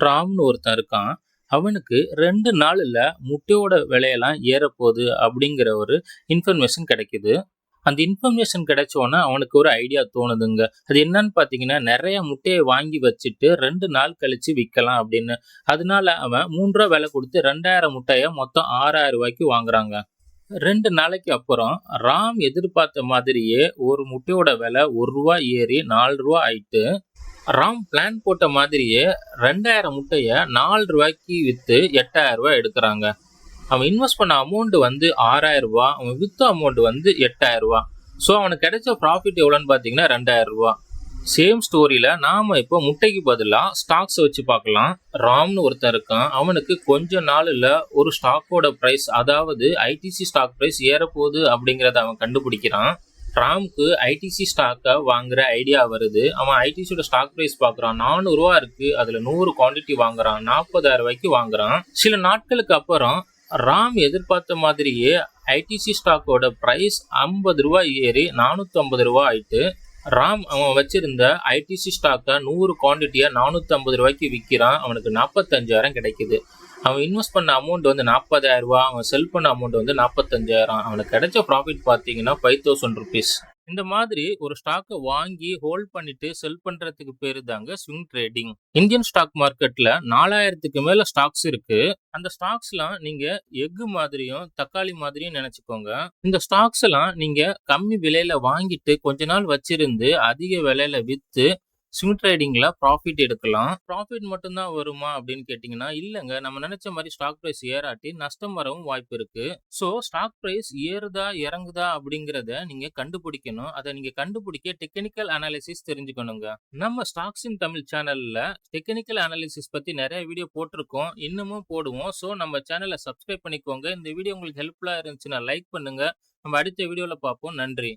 ராம்னு ஒருத்தன் இருக்கான். அவனுக்கு 2 நாள்ல முட்டையோட விலையெல்லாம் ஏறப்போகுது அப்படிங்கிற ஒரு இன்ஃபர்மேஷன் கிடைக்குது. அந்த இன்ஃபர்மேஷன் கிடைச்ச உடனே அவனுக்கு ஒரு ஐடியா தோணுதுங்க. அது என்னன்னு பார்த்தீங்கன்னா, நெறைய முட்டைய வாங்கி வச்சுட்டு 2 நாள் கழிச்சு விக்கலாம் அப்படின்னு. அதனால அவன் ரூ. 3 விலை குடுத்து 2000 முட்டைய மொத்தம் ரூ. 6000க்கு வாங்குறாங்க. 2 நாளைக்கு அப்புறம் ராம் எதிர்பார்த்த மாதிரியே ஒரு முட்டையோட விலை ரூ. 1 ஏறி ரூ. 4 ஆயிட்டு, ராம் பிளான் போட்ட மாதிரியே 2000 முட்டைய ரூ. 4க்கு வித்து ரூ. 8000 எடுக்குறாங்க. அவன் இன்வெஸ்ட் பண்ண அமௌண்ட் வந்து ரூ. 6000, அவன் வித்த அமௌண்ட் வந்து ரூ. 8000. ஸோ அவனுக்கு கிடைச்ச ப்ராஃபிட் எவ்வளோன்னு பார்த்தீங்கன்னா ரூ. 2000. சேம் ஸ்டோரியில நாம இப்போ முட்டைக்கு பதிலா ஸ்டாக்ஸ் வச்சு பார்க்கலாம். ராம்னு ஒருத்தன் இருக்கான். அவனுக்கு கொஞ்ச நாள்ல ஒரு ஸ்டாக்கோட பிரைஸ், அதாவது ஐடிசி ஸ்டாக் பிரைஸ் ஏறப்போகுது அப்படிங்கிறத அவன் கண்டுபிடிக்கிறான். ராம்க்கு ஐடிசி ஸ்டாக்கை வாங்குற ஐடியா வருது. அவன் ஐடிசியோட ஸ்டாக் பிரைஸ் பார்க்குறான். ரூ. 400 இருக்கு. அதுல 100 குவான்டிட்டி வாங்குறான். ரூ. 40,000 வாங்குறான். சில நாட்களுக்கு அப்புறம் ராம் எதிர்பார்த்த மாதிரியே ஐடிசி ஸ்டாக்கோட பிரைஸ் ரூ. 50 ஏறி ரூ. 450 ஆயிட்டு, ராம் அவன் வச்சிருந்த ஐடிசி ஸ்டாக்கை 100 குவான்டிட்டியை ரூ. 450 விற்கிறான். அவனுக்கு 45,000 கிடைக்குது. அவன் இன்வெஸ்ட் பண்ண அமௌண்ட் வந்து ரூ. 40,000. அவன் செல் பண்ண அமௌண்ட் வந்து 45,000. அவனுக்கு கிடைச்ச ப்ராஃபிட் பார்த்தீங்கன்னா ₹5,000. இந்த மாதிரி ஒரு ஸ்டாக்கை வாங்கி ஹோல்ட் பண்ணிட்டு செல் பண்றதுக்கு பேரு தாங்க ஸ்விங் ட்ரேடிங். இந்தியன் ஸ்டாக் மார்க்கெட்ல 4000க்கு மேல ஸ்டாக்ஸ் இருக்கு. அந்த ஸ்டாக்ஸ்லாம் நீங்க எஃகு மாதிரியும் தக்காளி மாதிரியும் நினைச்சுக்கோங்க. இந்த ஸ்டாக்ஸ் எல்லாம் நீங்க கம்மி விலையில வாங்கிட்டு கொஞ்ச நாள் வச்சிருந்து அதிக விலையில வித்து ஸ்விங் ட்ரேடிங்ல ப்ராஃபிட் எடுக்கலாம். ப்ராஃபிட் மட்டும்தான் வருமா அப்படின்னு கேட்டீங்கன்னா இல்லைங்க. நம்ம நினைச்ச மாதிரி ஸ்டாக் பிரைஸ் ஏறாட்டி நஷ்டம் வரவும் வாய்ப்பு இருக்கு. ஸோ ஸ்டாக் பிரைஸ் ஏறுதா இறங்குதா அப்படிங்கிறத நீங்க கண்டுபிடிக்கணும். அதை நீங்க கண்டுபிடிக்க டெக்னிக்கல் அனாலிசிஸ் தெரிஞ்சுக்கணுங்க. நம்ம ஸ்டாக்ஸ் இன் தமிழ் சேனல்ல டெக்னிக்கல் அனாலிசிஸ் பத்தி நிறைய வீடியோ போட்டிருக்கோம், இன்னமும் போடுவோம். ஸோ நம்ம சேனலை சப்ஸ்கிரைப் பண்ணிக்கோங்க. இந்த வீடியோ உங்களுக்கு ஹெல்ப்ஃபுல்லா இருந்துச்சுன்னா லைக் பண்ணுங்க. நம்ம அடுத்த வீடியோல பார்ப்போம். நன்றி.